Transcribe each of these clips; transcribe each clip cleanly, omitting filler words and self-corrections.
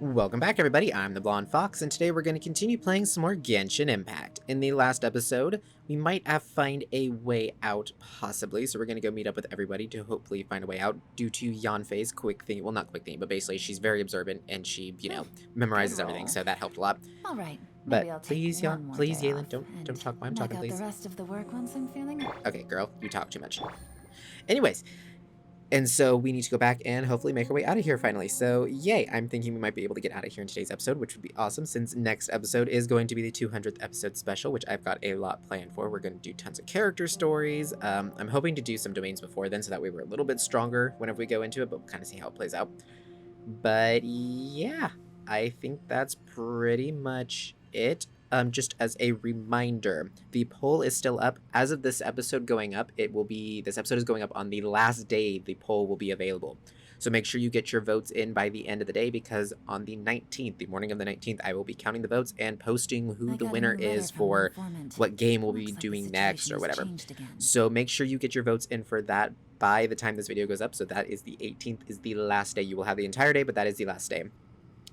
Welcome back, everybody. I'm the Blonde Fox, and today we're going to continue playing some more Genshin Impact. In the last episode, we might have find a way out, possibly, so we're going to go meet up with everybody to hopefully find a way out due to Yanfei's quick thing. Well, not quick thing, but basically she's very observant, and she, memorizes everything, so that helped a lot. All right, But maybe I'll take please, one more please, day Yalen, off don't talk while I'm talking, knock out please. the rest of the work once I'm feeling. Okay, girl, you talk too much. Anyways. And so we need to go back and hopefully make our way out of here finally. So yay, I'm thinking we might be able to get out of here in today's episode, which would be awesome since next episode is going to be the 200th episode special, which I've got a lot planned for. We're going to do tons of character stories. I'm hoping to do some domains before then so that way we're a little bit stronger whenever we go into it, but we'll kind of see how it plays out. But yeah, I think that's pretty much it. Just as a reminder, the poll is still up. As of this episode going up, this episode is going up on the last day the poll will be available. So make sure you get your votes in by the end of the day, because on the 19th, the morning of the 19th, I will be counting the votes and posting who the winner is for what game we'll be doing next or whatever. So make sure you get your votes in for that by the time this video goes up. So that is the 18th is the last day. You will have the entire day, but that is the last day.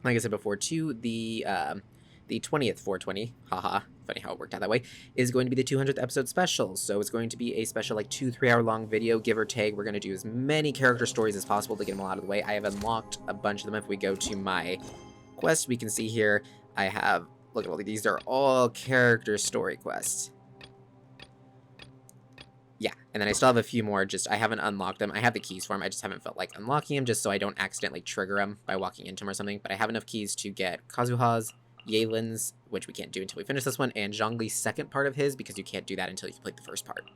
Like I said before, too, the 20th, 420, haha, funny how it worked out that way, is going to be the 200th episode special. So it's going to be a special, like 2-3 hour long video, give or take. We're going to do as many character stories as possible to get them all out of the way. I have unlocked a bunch of them. If we go to my quest, we can see here, I have, look at all these are all character story quests. Yeah, and then I still have a few more, I haven't unlocked them. I have the keys for them, I just haven't felt like unlocking them, just so I don't accidentally trigger them by walking into them or something. But I have enough keys to get Kazuha's, Yalen's, which we can't do until we finish this one, and Zhongli's second part of his, because you can't do that until you complete the first part.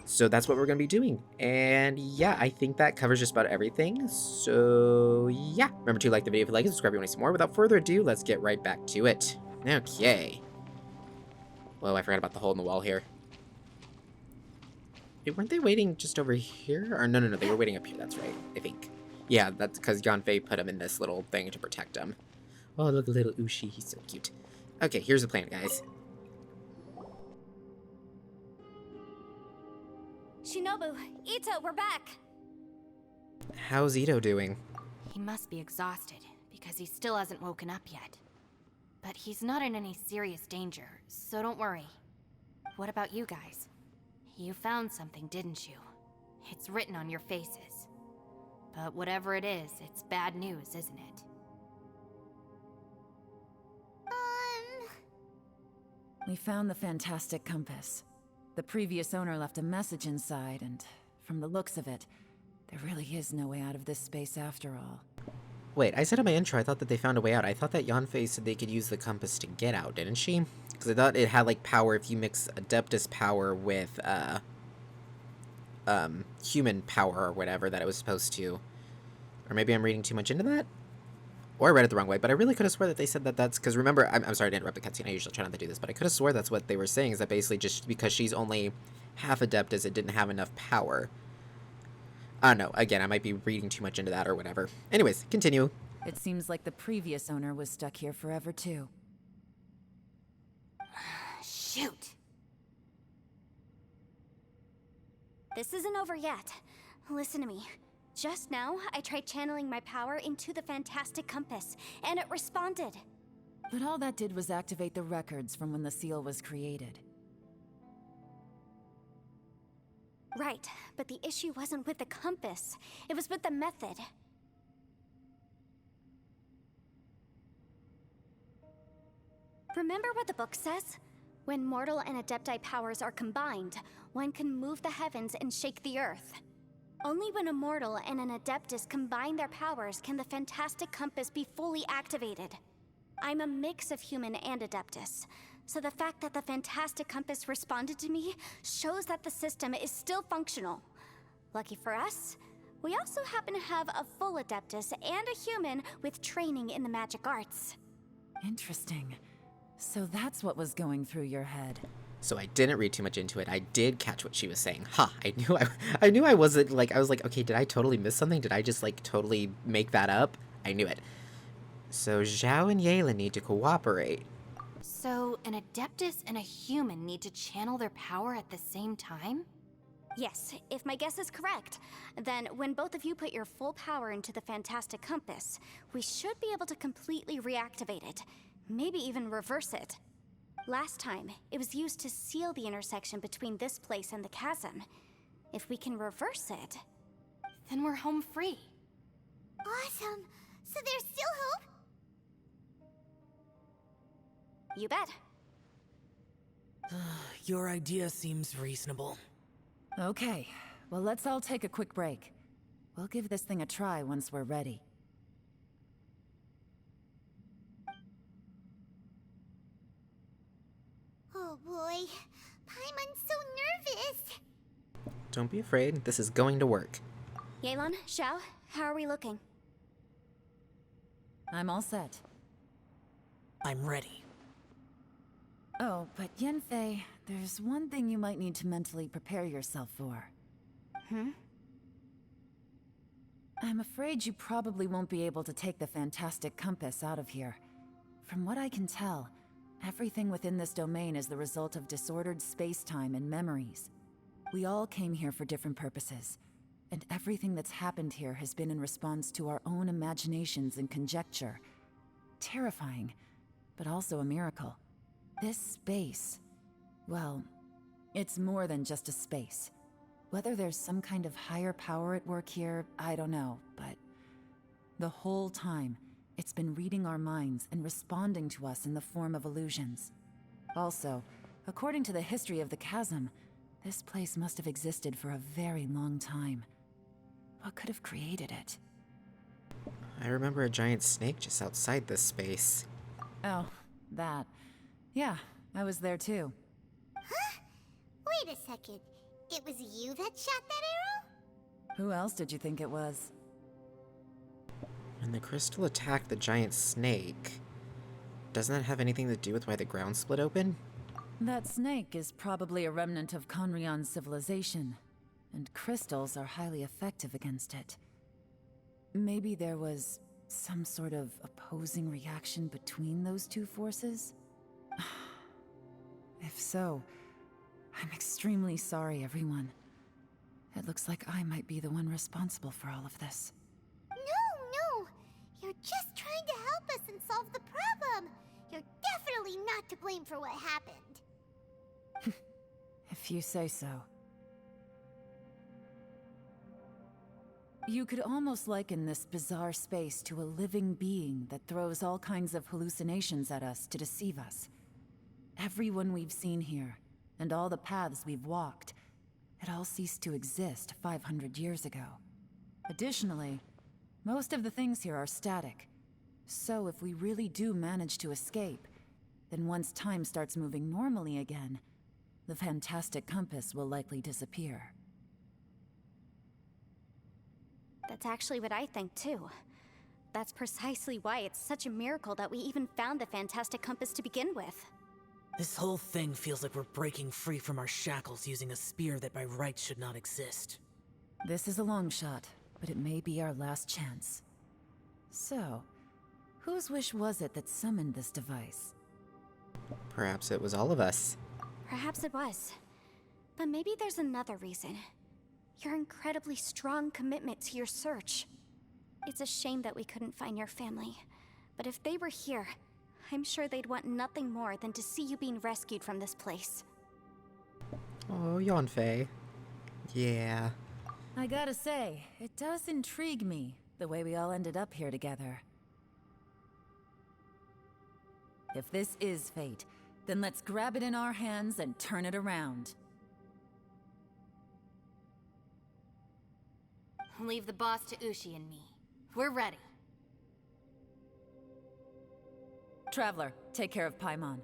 So that's what we're going to be doing. And yeah, I think that covers just about everything. So yeah, remember to like the video if you like it, subscribe if you want to see more. Without further ado, let's get right back to it. Okay. Whoa, I forgot about the hole in the wall here. Wait, weren't they waiting just over here? Or no, they were waiting up here, that's right, I think. Yeah, that's because Yanfei put him in this little thing to protect him. Oh, look, little Ushi, he's so cute. Okay, here's the plan, guys. Shinobu, Ito, we're back! How's Ito doing? He must be exhausted, because he still hasn't woken up yet. But he's not in any serious danger, so don't worry. What about you guys? You found something, didn't you? It's written on your faces. But whatever it is, it's bad news, isn't it? We found the fantastic compass. The previous owner left a message inside, and from the looks of it, there really is no way out of this space after all. Wait, I said in my intro I thought that they found a way out. I thought that Yanfei said they could use the compass to get out, didn't she? Because I thought it had, like, power if you mix Adeptus power with, human power or whatever that it was supposed to. Or maybe I'm reading too much into that? Or I read it the wrong way, but I really could have swore that they said that that's... Because remember, I'm sorry to interrupt the cutscene, I usually try not to do this, but I could have swore that's what they were saying, is that basically just because she's only half Adeptus, it didn't have enough power. I don't know, again, I might be reading too much into that or whatever. Anyways, continue. It seems like the previous owner was stuck here forever, too. Shoot! This isn't over yet. Listen to me. Just now, I tried channeling my power into the fantastic compass, and it responded. But all that did was activate the records from when the seal was created. Right, but the issue wasn't with the compass. It was with the method. Remember what the book says? When mortal and Adepti powers are combined, one can move the heavens and shake the earth. Only when a mortal and an Adeptus combine their powers can the fantastic compass be fully activated. I'm a mix of human and Adeptus, so the fact that the fantastic compass responded to me shows that the system is still functional. Lucky for us, we also happen to have a full Adeptus and a human with training in the magic arts. Interesting. So that's what was going through your head. So I didn't read too much into it. I did catch what she was saying. Ha! I knew I wasn't, like, I was like, okay, did I totally miss something? Did I just, like, totally make that up? I knew it. So Zhao and Yalen need to cooperate. So, an Adeptus and a human need to channel their power at the same time? Yes, if my guess is correct, then when both of you put your full power into the Fantastic Compass, we should be able to completely reactivate it. Maybe even reverse it. Last time, it was used to seal the intersection between this place and the chasm. If we can reverse it... Then we're home free. Awesome! So there's still hope? You bet. Your idea seems reasonable. Okay, well let's all take a quick break. We'll give this thing a try once we're ready. Oh boy, Paimon's so nervous. Don't be afraid, this is going to work. Yelan, Xiao, how are we looking? I'm all set. I'm ready. Oh, but Yanfei, there's one thing you might need to mentally prepare yourself for. I'm afraid you probably won't be able to take the Fantastic Compass out of here. From what I can tell, everything within this domain is the result of disordered space-time and memories. We all came here for different purposes, and everything that's happened here has been in response to our own imaginations and conjecture. Terrifying, but also a miracle. This space, well, it's more than just a space. Whether there's some kind of higher power at work here, I don't know, but the whole time, it's been reading our minds and responding to us in the form of illusions. Also, according to the history of the chasm, this place must have existed for a very long time. What could have created it? I remember a giant snake just outside this space. Oh, that. Yeah, I was there too. Huh? Wait a second. It was you that shot that arrow? Who else did you think it was? When the crystal attacked the giant snake, doesn't that have anything to do with why the ground split open? That snake is probably a remnant of Conrion's civilization, and crystals are highly effective against it. Maybe there was some sort of opposing reaction between those two forces? If so, I'm extremely sorry, everyone. It looks like I might be the one responsible for all of this. No! You're just trying to help us and solve the problem! You're definitely not to blame for what happened. If you say so. You could almost liken this bizarre space to a living being that throws all kinds of hallucinations at us to deceive us. Everyone we've seen here, and all the paths we've walked, it all ceased to exist 500 years ago. Additionally, most of the things here are static. So if we really do manage to escape, then once time starts moving normally again, the Fantastic Compass will likely disappear. That's actually what I think too. That's precisely why it's such a miracle that we even found the Fantastic Compass to begin with. This whole thing feels like we're breaking free from our shackles using a spear that by rights should not exist. This is a long shot, but it may be our last chance. So, whose wish was it that summoned this device? Perhaps it was all of us. Perhaps it was. But maybe there's another reason. Your incredibly strong commitment to your search. It's a shame that we couldn't find your family. But if they were here, I'm sure they'd want nothing more than to see you being rescued from this place. Oh, Yanfei. Yeah. I gotta say, it does intrigue me, the way we all ended up here together. If this is fate, then let's grab it in our hands and turn it around. Leave the boss to Ushi and me. We're ready. Traveler, take care of Paimon.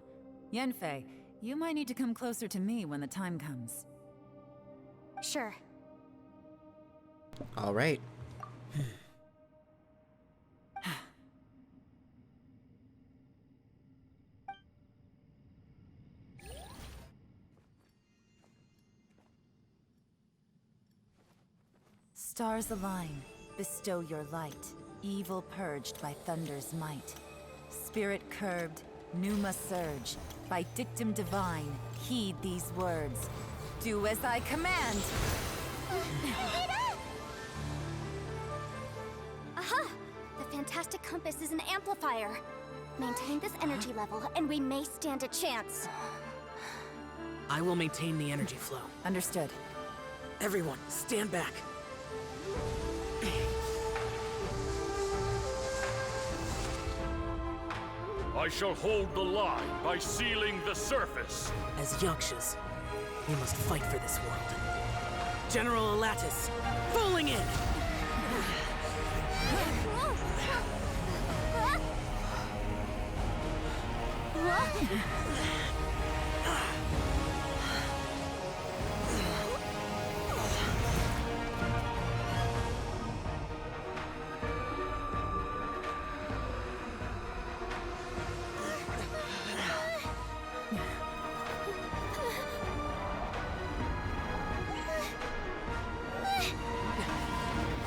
Yanfei, you might need to come closer to me when the time comes. Sure. All right. Stars align, bestow your light, evil purged by thunder's might. Spirit curbed, pneuma surge, by dictum divine, heed these words. Do as I command! Aha! The fantastic compass is an amplifier. Maintain this energy level, and we may stand a chance. I will maintain the energy flow. Understood. Everyone, stand back. I shall hold the line by sealing the surface. As Yakshas, we must fight for this world. General Elatus, falling in!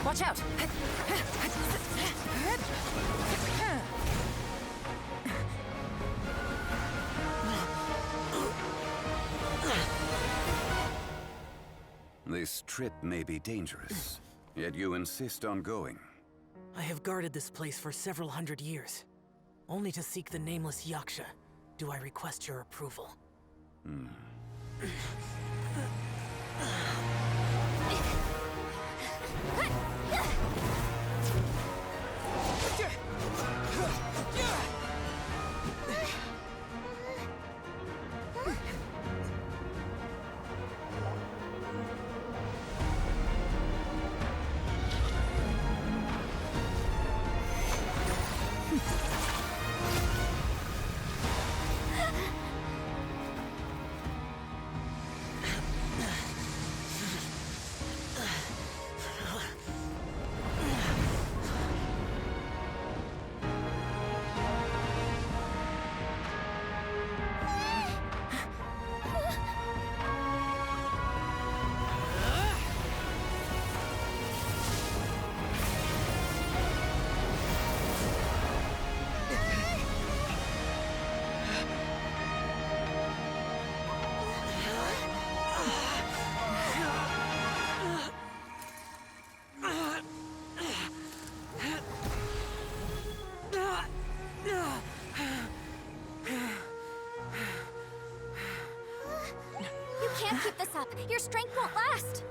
Watch out! This trip may be dangerous, yet you insist on going. I have guarded this place for several hundred years. Only to seek the nameless Yaksha do I request your approval. You can't keep this up. Your strength won't last.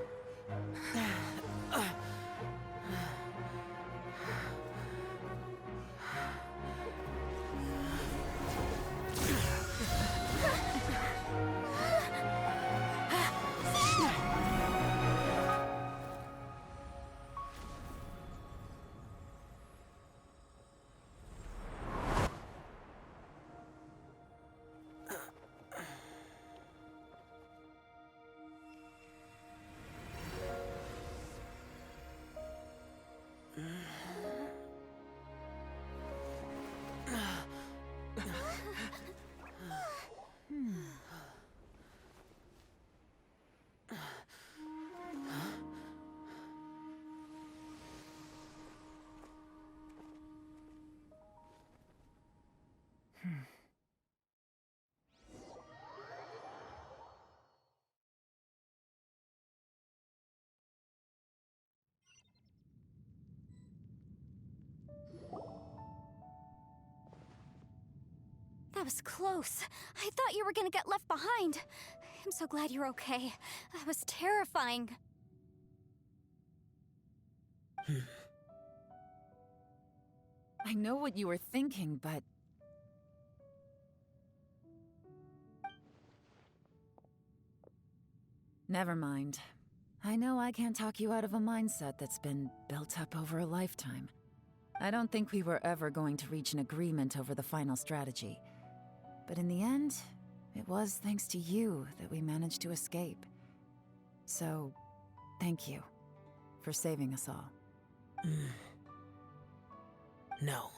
That was close. I thought you were gonna get left behind. I'm so glad you're okay. That was terrifying. I know what you were thinking, but... Never mind. I know I can't talk you out of a mindset that's been built up over a lifetime. I don't think we were ever going to reach an agreement over the final strategy. But in the end, it was thanks to you that we managed to escape. So, thank you for saving us all. No.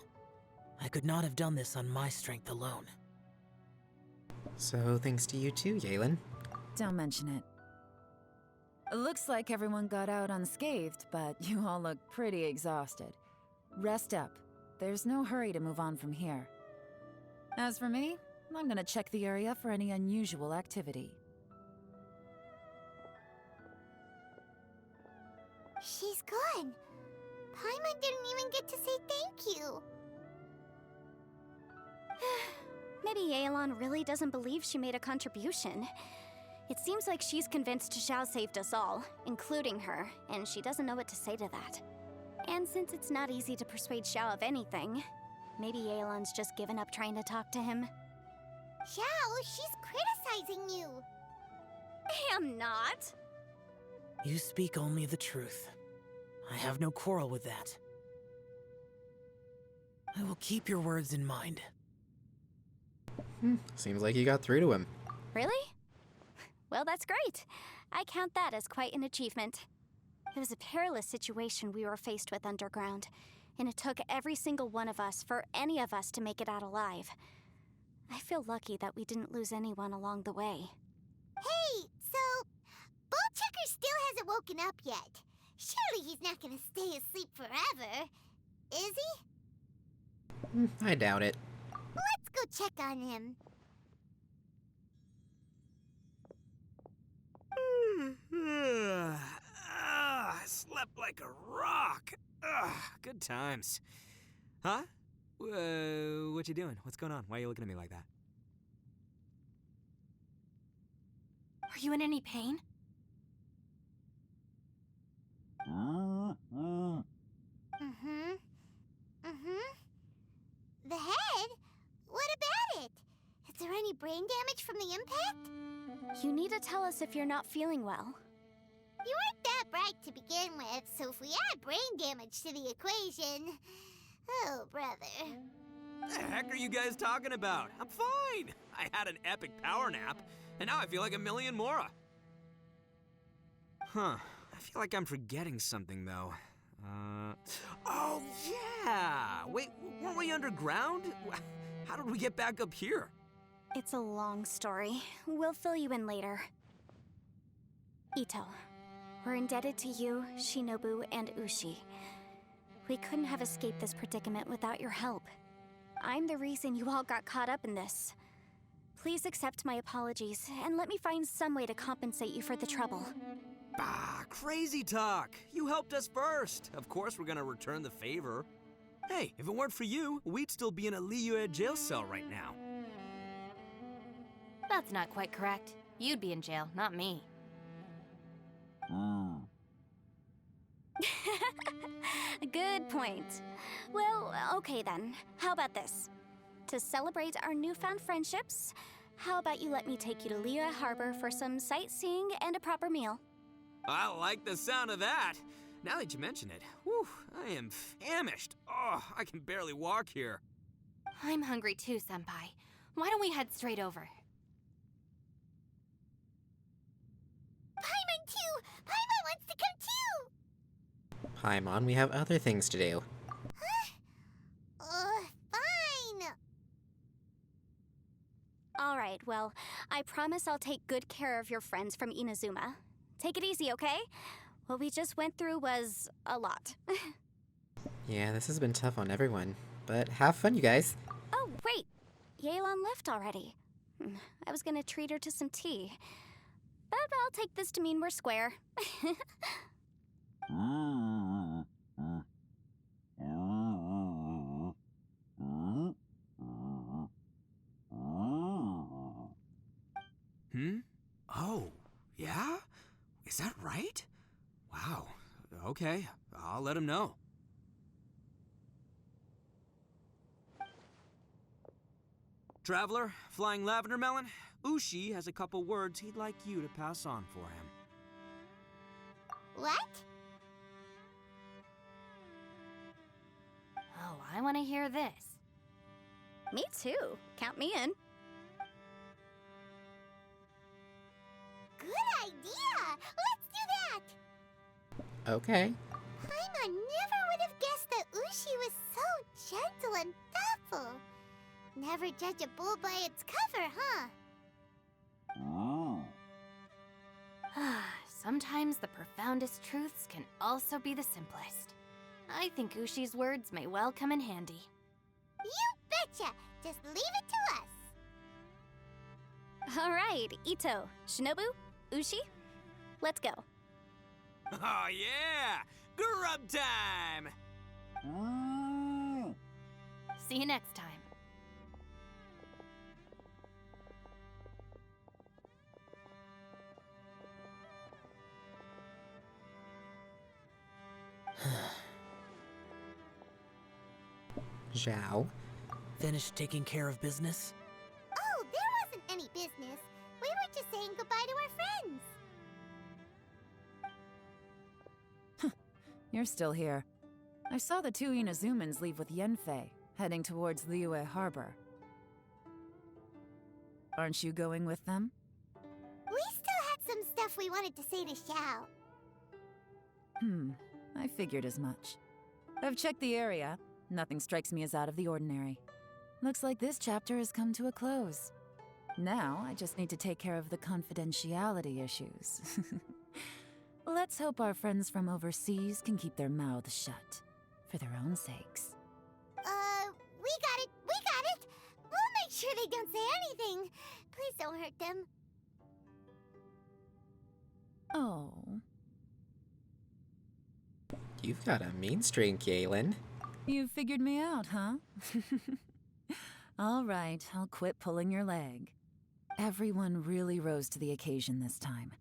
I could not have done this on my strength alone. So thanks to you too, Yalen. Don't mention it. Looks like everyone got out unscathed, but you all look pretty exhausted. Rest up. There's no hurry to move on from here. As for me, I'm gonna check the area for any unusual activity. She's gone. Paimon didn't even get to say thank you. Maybe Yelan really doesn't believe she made a contribution. It seems like she's convinced Xiao saved us all, including her, and she doesn't know what to say to that. And since it's not easy to persuade Xiao of anything, maybe Yelan's just given up trying to talk to him. Xiao, she's criticizing you. I am not. You speak only the truth. I have no quarrel with that. I will keep your words in mind. Seems like you got through to him. Really? Well, that's great. I count that as quite an achievement. It was a perilous situation we were faced with underground, and it took every single one of us for any of us to make it out alive. I feel lucky that we didn't lose anyone along the way. Hey, so Ballchecker still hasn't woken up yet. Surely he's not gonna stay asleep forever, is he? I doubt it. Let's go check on him. I slept like a rock. Good times. Huh? What you doing? What's going on? Why are you looking at me like that? Are you in any pain? The head? What about it? Is there any brain damage from the impact? You need to tell us if you're not feeling well. You weren't that bright to begin with, so if we add brain damage to the equation... Oh, brother. What the heck are you guys talking about? I'm fine. I had an epic power nap, and now I feel like a million more. Huh. I feel like I'm forgetting something, though. Oh, yeah! Wait, weren't we underground? How did we get back up here? It's a long story. We'll fill you in later. Ito, we're indebted to you, Shinobu, and Ushi. We couldn't have escaped this predicament without your help. I'm the reason you all got caught up in this. Please accept my apologies, and let me find some way to compensate you for the trouble. Bah, crazy talk. You helped us first. Of course we're gonna return the favor. Hey, if it weren't for you, we'd still be in a Liyue jail cell right now. That's not quite correct. You'd be in jail, not me. Good point. Well, okay then. How about this? To celebrate our newfound friendships, how about you let me take you to Liyue Harbor for some sightseeing and a proper meal? I like the sound of that. Now that you mention it, whew, I am famished. Oh, I can barely walk here. I'm hungry too, Senpai. Why don't we head straight over? Paimon too! Paimon wants to come too! Paimon, we have other things to do. Fine! Alright, well, I promise I'll take good care of your friends from Inazuma. Take it easy, okay? What we just went through was a lot. Yeah, this has been tough on everyone. But have fun, you guys. Oh, wait! Yelan left already. I was gonna treat her to some tea. But I'll take this to mean we're square. Oh, yeah? Is that right? Wow. Okay, I'll let him know. Traveler, Flying Lavender Melon, Ushi has a couple words he'd like you to pass on for him. What? Oh, I want to hear this. Me too. Count me in. Good idea! Let's do that! Okay. Paimon never would have guessed that Ushi was so gentle and thoughtful. Never judge a bull by its cover, huh? Sometimes the profoundest truths can also be the simplest. I think Ushi's words may well come in handy. You betcha! Just leave it to us! Alright, Ito, Shinobu, Ushi, let's go. Oh, yeah! about time! See you next time. Zhao. Finished taking care of business? Oh, there wasn't any business. We were just saying goodbye to our friends. You're still here. I saw the two Inazumans leave with Yanfei, heading towards Liyue Harbor. Aren't you going with them? We still had some stuff we wanted to say to Xiao. I figured as much. I've checked the area. Nothing strikes me as out of the ordinary. Looks like this chapter has come to a close. Now, I just need to take care of the confidentiality issues. Let's hope our friends from overseas can keep their mouths shut. For their own sakes. We got it! We got it! We'll make sure they don't say anything. Please don't hurt them. Oh. You've got a mean streak, Galen. You figured me out, huh? All right, I'll quit pulling your leg. Everyone really rose to the occasion this time.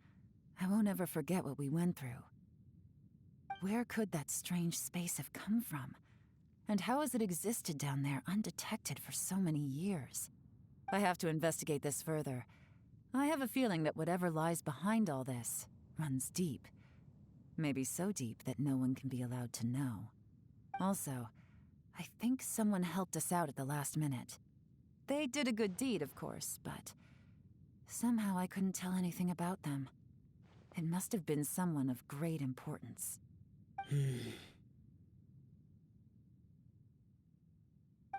I won't ever forget what we went through. Where could that strange space have come from? And how has it existed down there undetected for so many years? I have to investigate this further. I have a feeling that whatever lies behind all this runs deep. Maybe so deep that no one can be allowed to know. Also, I think someone helped us out at the last minute. They did a good deed, of course, but somehow I couldn't tell anything about them. It must have been someone of great importance.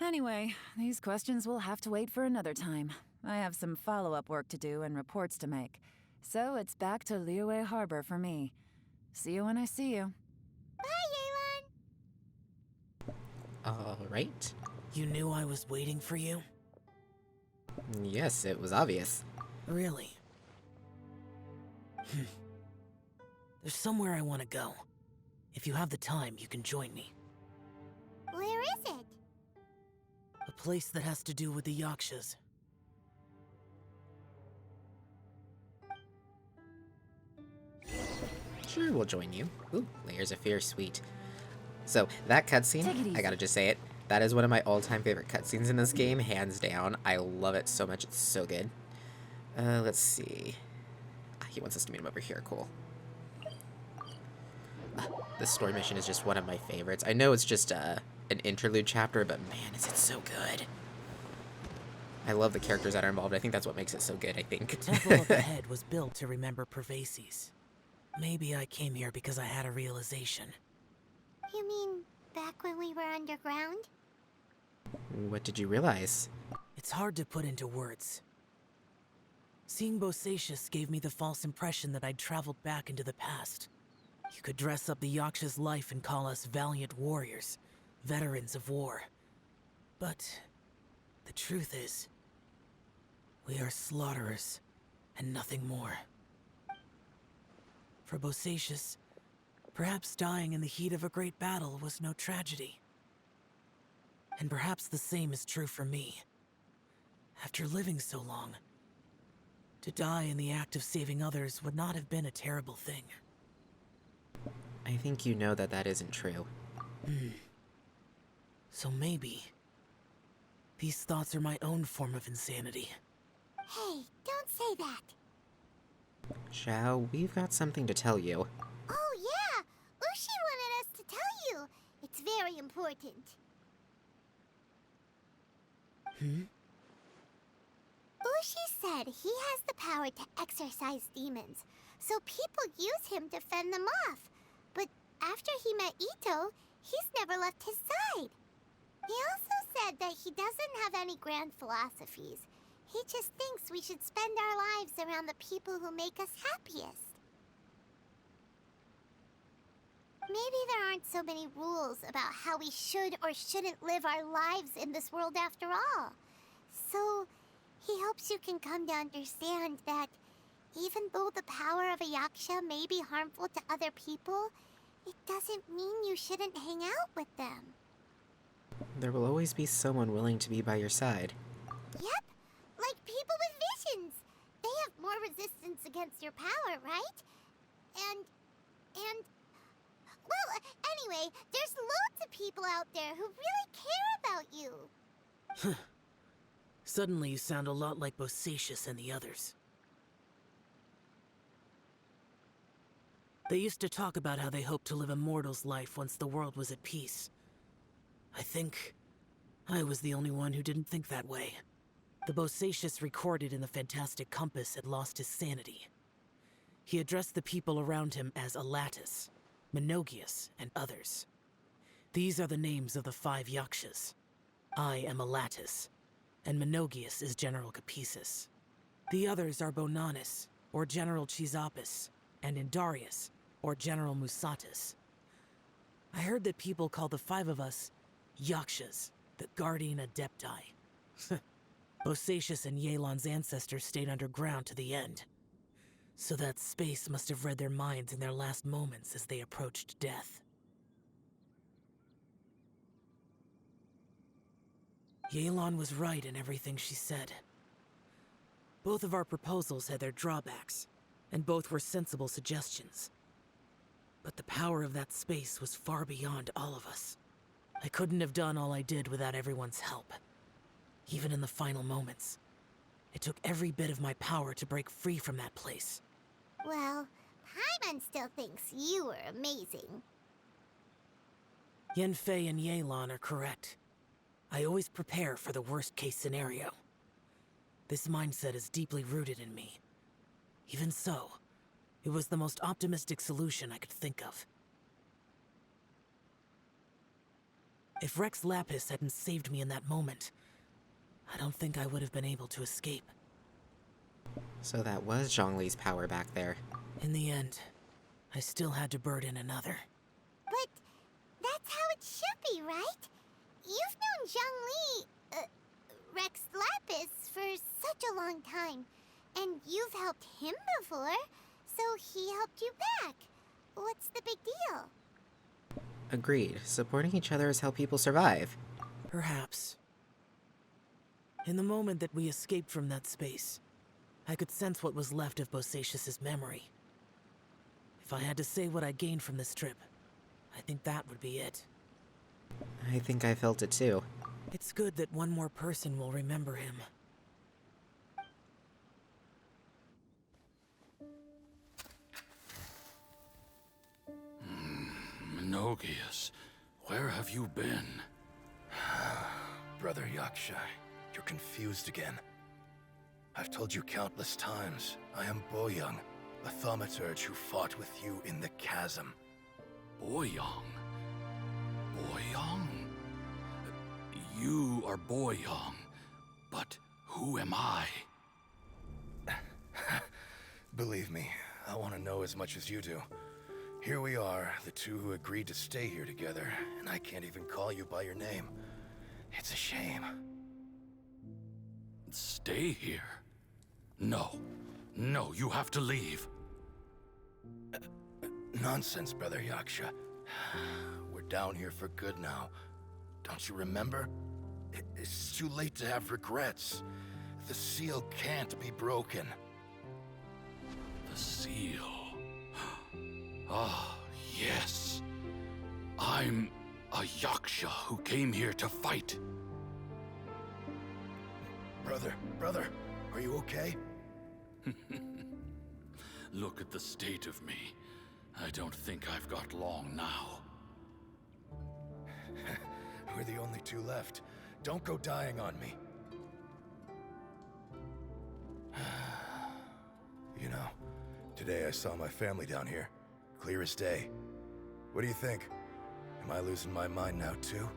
Anyway, these questions will have to wait for another time. I have some follow-up work to do and reports to make. So it's back to Liyue Harbor for me. See you when I see you. Bye, Yelan! Alright. You knew I was waiting for you? Yes, it was obvious. Really? There's somewhere I want to go. If you have the time, you can join me. Where is it? A place that has to do with the Yakshas. Sure, we'll join you. Ooh, Layers of Fear, sweet. So, that cutscene, I gotta just say it, that is one of my all-time favorite cutscenes in this game, hands down. I love it so much, it's so good. Let's see. He wants us to meet him over here, cool. This story mission is just one of my favorites. I know it's just an interlude chapter, but man, is it so good. I love the characters that are involved. I think that's what makes it so good, I think. The temple up ahead was built to remember Pervases. Maybe I came here because I had a realization. You mean back when we were underground? What did you realize? It's hard to put into words. Seeing Bosacius gave me the false impression that I'd traveled back into the past. You could dress up the Yaksha's life and call us valiant warriors, veterans of war. But the truth is, we are slaughterers and nothing more. For Bosacius, perhaps dying in the heat of a great battle was no tragedy. And perhaps the same is true for me. After living so long, to die in the act of saving others would not have been a terrible thing. I think you know that that isn't true. So maybe these thoughts are my own form of insanity. Hey, don't say that. Zhao, we've got something to tell you. Oh yeah, Ushi wanted us to tell you. It's very important. Ushi said he has the power to exorcise demons, so people use him to fend them off. But after he met Ito, he's never left his side. He also said that he doesn't have any grand philosophies. He just thinks we should spend our lives around the people who make us happiest. Maybe there aren't so many rules about how we should or shouldn't live our lives in this world after all. So, he hopes you can come to understand that even though the power of a Yaksha may be harmful to other people, it doesn't mean you shouldn't hang out with them. There will always be someone willing to be by your side. Yep, like people with visions. They have more resistance against your power, right? And, well, anyway, there's loads of people out there who really care about you. Suddenly you sound a lot like Bosacius and the others. They used to talk about how they hoped to live a mortal's life once the world was at peace. I think I was the only one who didn't think that way. The Bosacius recorded in the Fantastic Compass had lost his sanity. He addressed the people around him as Alatus, Minogius, and others. These are the names of the 5 Yakshas. I am Alatus, and Minogius is General Capesus. The others are Bonanis, or General Chisapis, and Indarius, or General Musatus. I heard that people call the 5 of us Yakshas, the Guardian Adepti. Bosacius and Yelan's ancestors stayed underground to the end. So that space must have read their minds in their last moments as they approached death. Yelan was right in everything she said. Both of our proposals had their drawbacks, and both were sensible suggestions. But the power of that space was far beyond all of us. I couldn't have done all I did without everyone's help. Even in the final moments, it took every bit of my power to break free from that place. Well, Paimon still thinks you were amazing. Yanfei and Yelan are correct. I always prepare for the worst-case scenario. This mindset is deeply rooted in me. Even so, it was the most optimistic solution I could think of. If Rex Lapis hadn't saved me in that moment, I don't think I would have been able to escape. So that was Zhongli's power back there. In the end, I still had to burden another. But that's how it should be, right? You've known Zhongli, Rex Lapis, for such a long time. And you've helped him before, so he helped you back. What's the big deal? Agreed. Supporting each other is how people survive. Perhaps. In the moment that we escaped from that space, I could sense what was left of Bosacius's memory. If I had to say what I gained from this trip, I think that would be it. I think I felt it too. It's good that one more person will remember him. Minogius, where have you been? Brother Yaksha, you're confused again. I've told you countless times, I am Boyoung, a thaumaturge who fought with you in the chasm. Boyoung? Boyoung? You are Boyoung, but who am I? Believe me, I want to know as much as you do. Here we are, the two who agreed to stay here together, and I can't even call you by your name. It's a shame. Stay here? No. No, you have to leave. Nonsense, Brother Yaksha. We're down here for good now. Don't you remember? It's too late to have regrets. The seal can't be broken. The seal. Ah, yes. I'm a Yaksha who came here to fight. Brother, are you okay? Look at the state of me. I don't think I've got long now. We're the only two left. Don't go dying on me. You know, today I saw my family down here. Clear as day. What do you think? Am I losing my mind now too?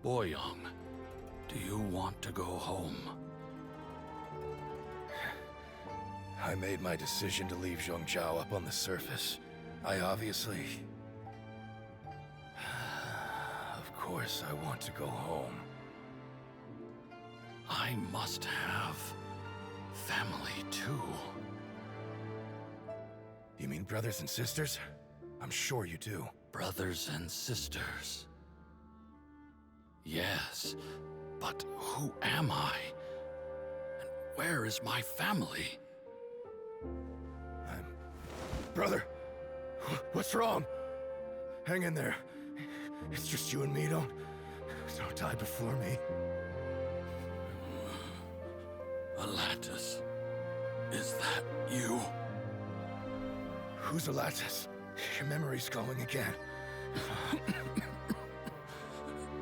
Boyoung, do you want to go home? I made my decision to leave Zhongzhou up on the surface. I obviously... Of course I want to go home. I must have family too. You mean brothers and sisters? I'm sure you do. Brothers and sisters. Yes, but who am I? And where is my family? Brother, what's wrong? Hang in there. It's just you and me. Don't die before me. Alatus, is that you? Who's Alatus? Your memory's going again.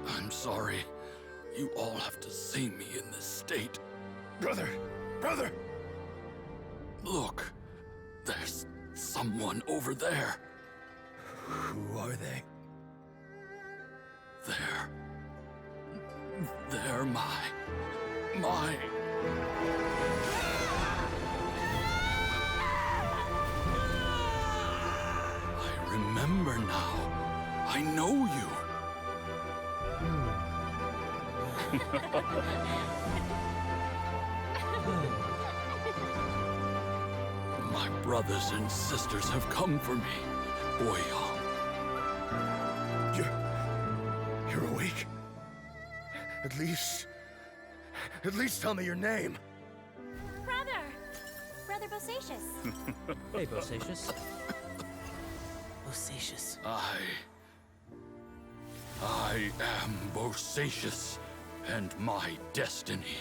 I'm sorry. You all have to see me in this state. Brother! Brother! Look, there's someone over there. Who are they? They're my... I remember now. I know you. My brothers and sisters have come for me, Boyong. You're awake? At least tell me your name. Brother Bosacius. Hey, Bosacius. Bosacius. I am Bosacius, and my destiny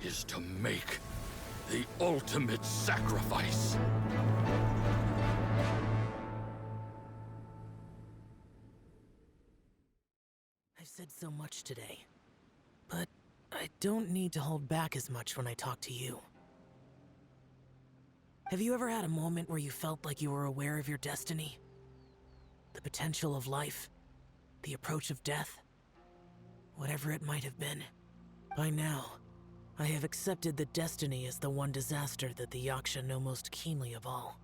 is to make the ultimate sacrifice. I've said so much today, but I don't need to hold back as much when I talk to you. Have you ever had a moment where you felt like you were aware of your destiny? The potential of life? The approach of death? Whatever it might have been. By now, I have accepted that destiny is the one disaster that the Yaksha know most keenly of all.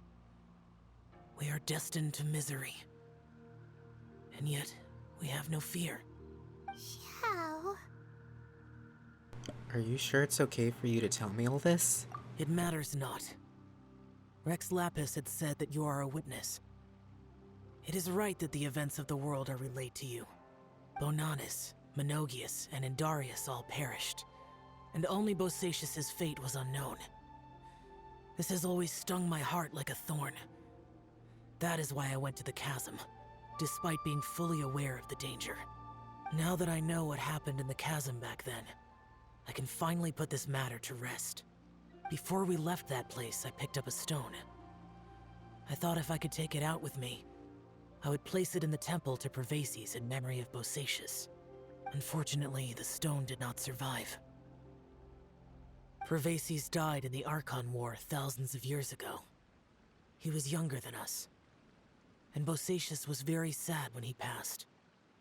We are destined to misery. And yet, we have no fear. Xiao. Are you sure it's okay for you to tell me all this? It matters not. Rex Lapis had said that you are a witness. It is right that the events of the world are relayed to you. Bonanis, Menogius, and Indarius all perished, and only Bosacius' fate was unknown. This has always stung my heart like a thorn. That is why I went to the chasm, despite being fully aware of the danger. Now that I know what happened in the chasm back then, I can finally put this matter to rest. Before we left that place, I picked up a stone. I thought if I could take it out with me, I would place it in the temple to Pervases in memory of Bosacius. Unfortunately, the stone did not survive. Pervases died in the Archon War thousands of years ago. He was younger than us, and Bosacius was very sad when he passed.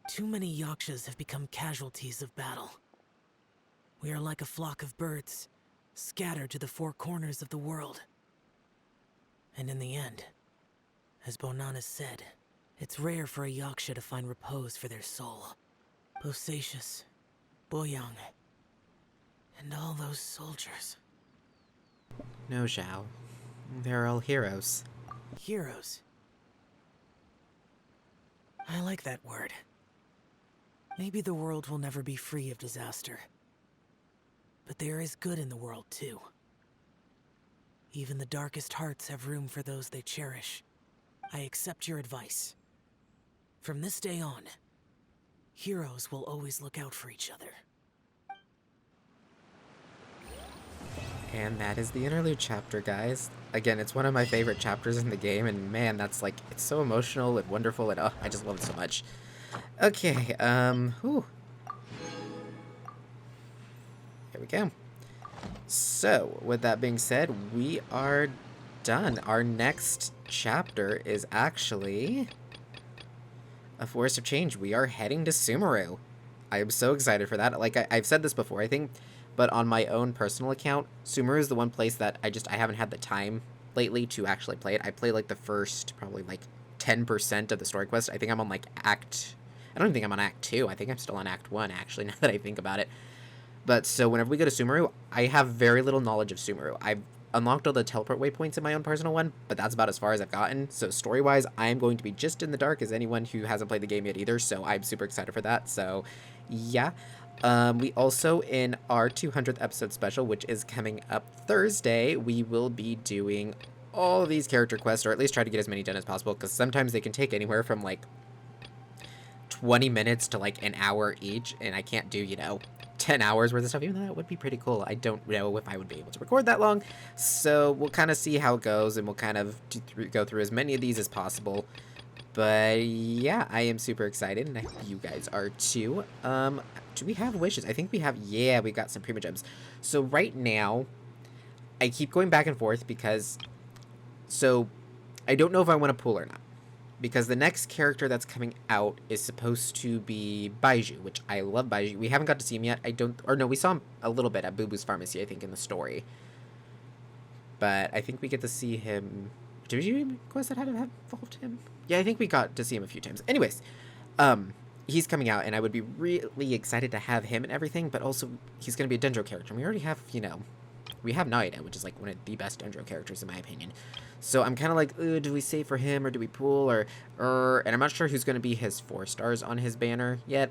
Too many Yakshas have become casualties of battle. We are like a flock of birds, scattered to the four corners of the world. And in the end, as Bonanis said, it's rare for a Yaksha to find repose for their soul. Bosacius, Boyang, and all those soldiers. No, Zhao. They're all heroes. Heroes. I like that word. Maybe the world will never be free of disaster. But there is good in the world, too. Even the darkest hearts have room for those they cherish. I accept your advice. From this day on, heroes will always look out for each other. And that is the interlude chapter, guys. Again, it's one of my favorite chapters in the game, and man, that's like, it's so emotional and wonderful, and I just love it so much. Okay, whew. Here we go. So, with that being said, we are done. Our next chapter is actually a Forest of Change. We are heading to Sumeru. I am so excited for that. Like, I've said this before, I think, but on my own personal account, Sumeru is the one place that I haven't had the time lately to actually play it. I played, like, the first, probably, like, 10% of the story quest. I think I'm on, like, I don't even think I'm on Act 2. I think I'm still on Act 1, actually, now that I think about it. But, so, whenever we go to Sumeru, I have very little knowledge of Sumeru. I've unlocked all the teleport waypoints in my own personal one, but that's about as far as I've gotten. So story-wise, I'm going to be just in the dark as anyone who hasn't played the game yet either, so I'm super excited for that. So, yeah. We also, in our 200th episode special, which is coming up Thursday, we will be doing all these character quests, or at least try to get as many done as possible, because sometimes they can take anywhere from, like, 20 minutes to, like, an hour each, and I can't do, 10 hours worth of stuff, even though that would be pretty cool. I don't know if I would be able to record that long, so we'll kind of see how it goes, and we'll kind of go through as many of these as possible. But yeah, I am super excited, and I hope you guys are too. Do we have wishes? I think we have. Yeah, we got some Prima Gems. So right now, I keep going back and forth because, so I don't know if I want to pull or not. Because the next character that's coming out is supposed to be Baiju, which I love Baiju. We haven't got to see him yet. We saw him a little bit at Boo Boo's Pharmacy, I think, in the story. But I think we get to see him. Did you request that had involved him? Yeah, I think we got to see him a few times. Anyways, he's coming out, and I would be really excited to have him and everything, but also he's going to be a Dendro character. And we already have, we have Naida, which is like one of the best Dendro characters in my opinion. So I'm kind of like, do we save for him or do we pull and I'm not sure who's going to be his 4 stars on his banner yet.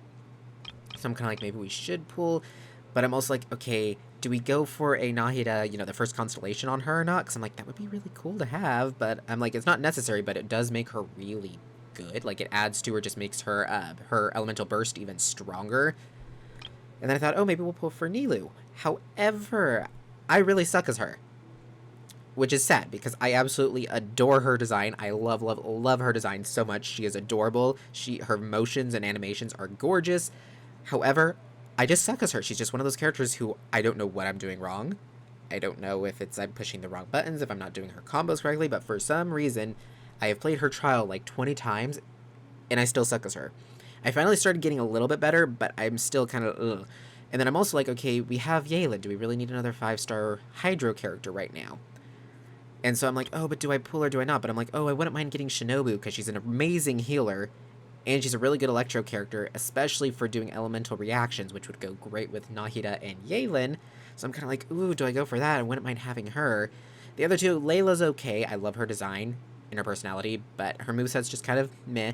So I'm kind of like, maybe we should pull, but I'm also like, okay, do we go for a Nahida, the first constellation on her or not? Because I'm like, that would be really cool to have, but I'm like, it's not necessary, but it does make her really good. Like, it adds to her, just makes her, her elemental burst even stronger. And then I thought, oh, maybe we'll pull for Nilou. However, I really suck as her. Which is sad, because I absolutely adore her design. I love, love, love her design so much. She is adorable. Her motions and animations are gorgeous. However, I just suck as her. She's just one of those characters who I don't know what I'm doing wrong. I don't know if I'm pushing the wrong buttons, if I'm not doing her combos correctly, but for some reason, I have played her trial like 20 times, and I still suck as her. I finally started getting a little bit better, but I'm still kind of, ugh. And then I'm also like, okay, we have Yelan. Do we really need another 5-star Hydro character right now? And so I'm like, oh, but do I pull or do I not? But I'm like, oh, I wouldn't mind getting Shinobu because she's an amazing healer. And she's a really good Electro character, especially for doing elemental reactions, which would go great with Nahida and Yelan. So I'm kind of like, ooh, do I go for that? I wouldn't mind having her. The other two, Layla's okay. I love her design and her personality, but her moveset's just kind of meh.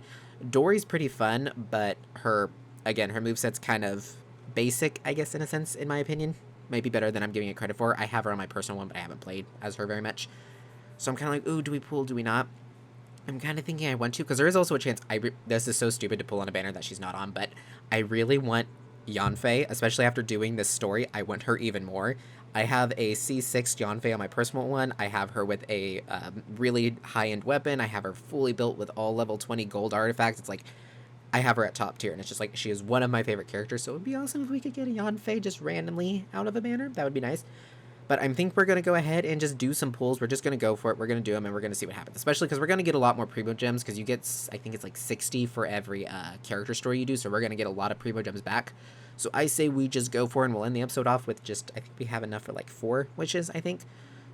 Dory's pretty fun, but her moveset's kind of basic, I guess, in a sense, in my opinion. Might be better than I'm giving it credit for. I have her on my personal one, but I haven't played as her very much. So I'm kind of like, ooh, do we pull, do we not? I'm kind of thinking I want to, because there is also a chance, this is so stupid to pull on a banner that she's not on, but I really want Yanfei, especially after doing this story, I want her even more. I have a C6 Yanfei on my personal one, I have her with a really high-end weapon, I have her fully built with all level 20 gold artifacts, it's like, I have her at top tier, and it's just like, she is one of my favorite characters, so it would be awesome if we could get a Yanfei just randomly out of a banner, that would be nice. But I think we're going to go ahead and just do some pulls. We're just going to go for it. We're going to do them, and we're going to see what happens. Especially because we're going to get a lot more Primo Gems, because you get, I think it's like 60 for every character story you do, so we're going to get a lot of Primo Gems back. So I say we just go for it, and we'll end the episode off with just, I think we have enough for like 4 wishes, I think.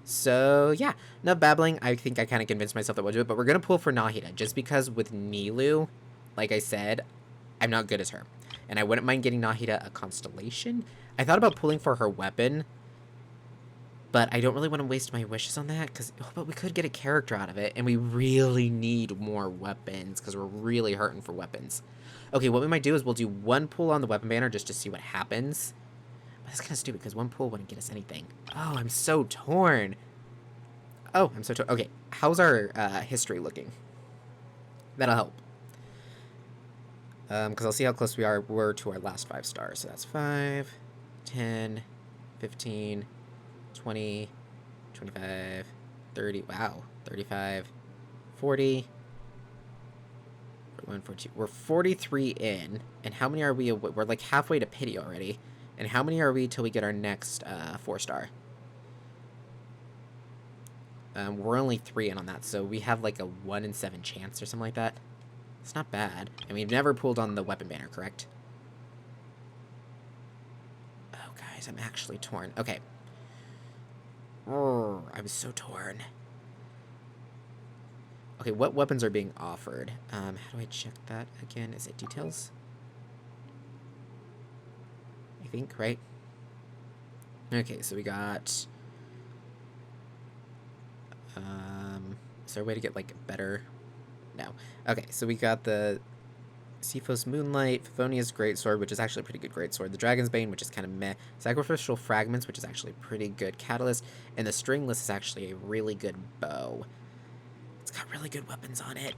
So yeah, enough babbling. I think I kind of convinced myself that we'll do it, but we're going to pull for Nahida, just because with Nilou, like I said, I'm not good as her. And I wouldn't mind getting Nahida a constellation. I thought about pulling for her weapon, but I don't really want to waste my wishes on that, but we could get a character out of it, and we really need more weapons, because we're really hurting for weapons. Okay, what we might do is we'll do 1 pull on the weapon banner just to see what happens. But that's kind of stupid, because 1 pull wouldn't get us anything. Oh, I'm so torn. Oh, I'm so torn. Okay, how's our history looking? That'll help. Because I'll see how close we're to our last 5 stars. So that's 5, 10, 15... 20, 25, 30, wow, 35, 40, 41, 42, we're 43 in, and how many are we, we're like halfway to pity already, and how many are we till we get our next 4-star? We're only 3 in on that, so we have like a 1 in 7 chance or something like that. It's not bad, and we've never pulled on the weapon banner, correct? Oh, guys, I'm actually torn. Okay. Oh, I'm so torn. Okay, what weapons are being offered? How do I check that again? Is it details? I think, right? Okay, so we got Is there a way to get, like, better? No. Okay, so we got the Sephos Moonlight, Favonia's Greatsword, which is actually a pretty good greatsword, the Dragon's Bane, which is kind of meh, Sacrificial Fragments, which is actually a pretty good catalyst, and the Stringless is actually a really good bow. It's got really good weapons on it.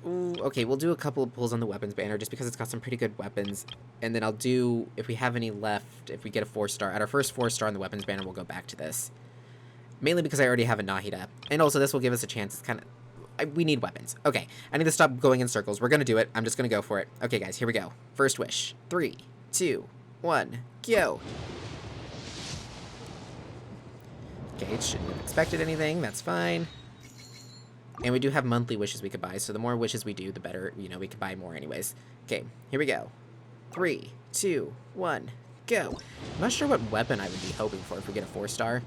Ooh, okay, we'll do a couple of pulls on the weapons banner just because it's got some pretty good weapons, and then I'll do, if we have any left, if we get a 4-star, at our first 4-star on the weapons banner, we'll go back to this. Mainly because I already have a Nahida, and also this will give us a chance, it's kind of, we need weapons. Okay, I need to stop going in circles. We're gonna do it. I'm just gonna go for it. Okay, guys, here we go. First wish. 3, 2, 1, go. Okay, shouldn't have expected anything. That's fine. And we do have monthly wishes we could buy, so the more wishes we do, the better, you know, we could buy more anyways. Okay, here we go. 3, 2, 1, go. I'm not sure what weapon I would be hoping for if we get a 4-star.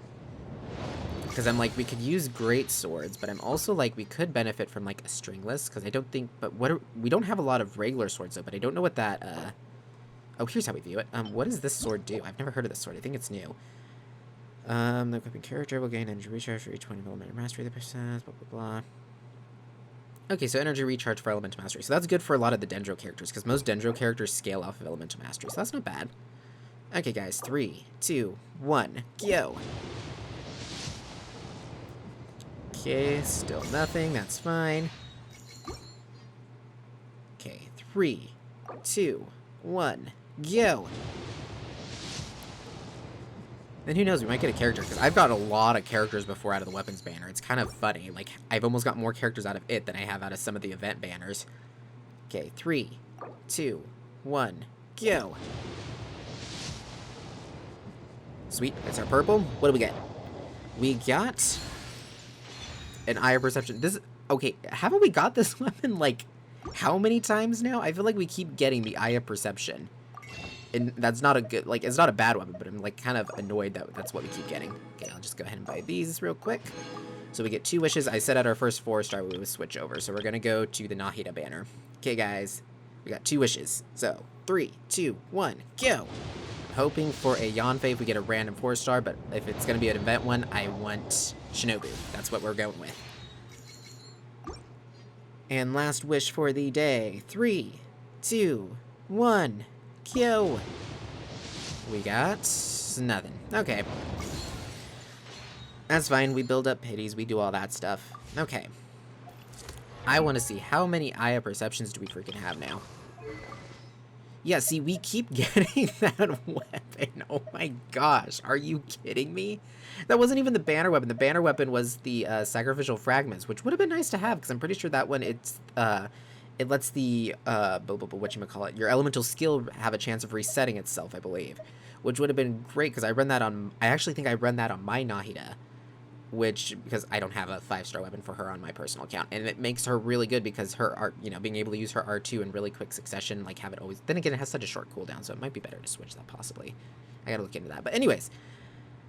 Because I'm like, we could use great swords, but I'm also like, we could benefit from like a stringless, because I don't think, but we don't have a lot of regular swords though, but I don't know what that, oh, here's how we view it. What does this sword do? I've never heard of this sword. I think it's new. The equipping character will gain energy recharge for each 20mm mastery the percent, blah, blah, blah. Okay, so energy recharge for elemental mastery. So that's good for a lot of the Dendro characters, because most Dendro characters scale off of elemental mastery, so that's not bad. Okay, guys, 3, 2, 1, go. Okay, still nothing, that's fine. Okay, 3, 2, 1, go! Then who knows, we might get a character, because I've got a lot of characters before out of the weapons banner. It's kind of funny, like, I've almost got more characters out of it than I have out of some of the event banners. Okay, 3, 2, 1, go! Sweet, it's our purple. What do we get? We got an Eye of Perception. This, okay, haven't we got this weapon, like, how many times now? I feel like we keep getting the Eye of Perception. And that's not a good, like, it's not a bad weapon, but I'm, like, kind of annoyed that that's what we keep getting. Okay, I'll just go ahead and buy these real quick. So we get 2 wishes. I said at our first 4-star we would switch over, so we're gonna go to the Nahida banner. Okay, guys, we got 2 wishes. So, 3, 2, 1, go! I'm hoping for a Yanfei if we get a random 4-star, but if it's gonna be an event one, I want Shinobu. That's what we're going with. And last wish for the day. 3, 2, 1, go! We got nothing. Okay. That's fine. We build up pities. We do all that stuff. Okay. I want to see how many Eye of Perceptions do we freaking have now. Yeah, see, we keep getting that weapon. Oh my gosh, are you kidding me? That wasn't even the banner weapon. The banner weapon was the Sacrificial Fragments, which would have been nice to have, because I'm pretty sure that one, it lets the, whatchamacallit, your elemental skill have a chance of resetting itself, I believe. Which would have been great, because I run that on, I actually think I run that on my Nahida. Which, because I don't have a 5-star weapon for her on my personal account, and it makes her really good because her art, you know, being able to use her R2 in really quick succession, like have it always, then again, it has such a short cooldown, so it might be better to switch that possibly. I gotta look into that, but anyways,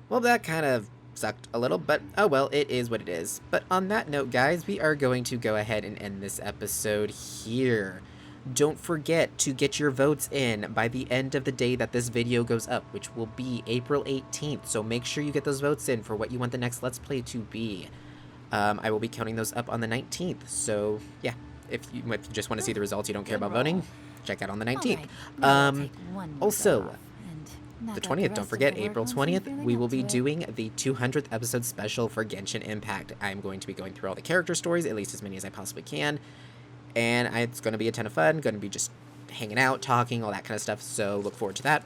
well, that kind of sucked a little, but oh well, it is what it is. But on that note, guys, we are going to go ahead and end this episode here. Don't forget to get your votes in by the end of the day that this video goes up, which will be April 18th. So make sure you get those votes in for what you want the next Let's Play to be. I will be counting those up on the 19th. So yeah, if you just want to see the results, you don't care about voting, check out on the 19th. Also, the 20th, don't forget, April 20th, we will be doing the 200th episode special for Genshin Impact. I'm going to be going through all the character stories, at least as many as I possibly can. And it's going to be a ton of fun, going to be just hanging out, talking, all that kind of stuff, so look forward to that.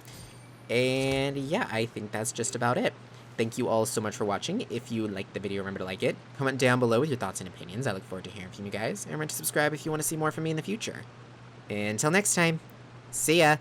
And yeah, I think that's just about it. Thank you all so much for watching. If you liked the video, remember to like it. Comment down below with your thoughts and opinions. I look forward to hearing from you guys. And remember to subscribe if you want to see more from me in the future. Until next time, see ya!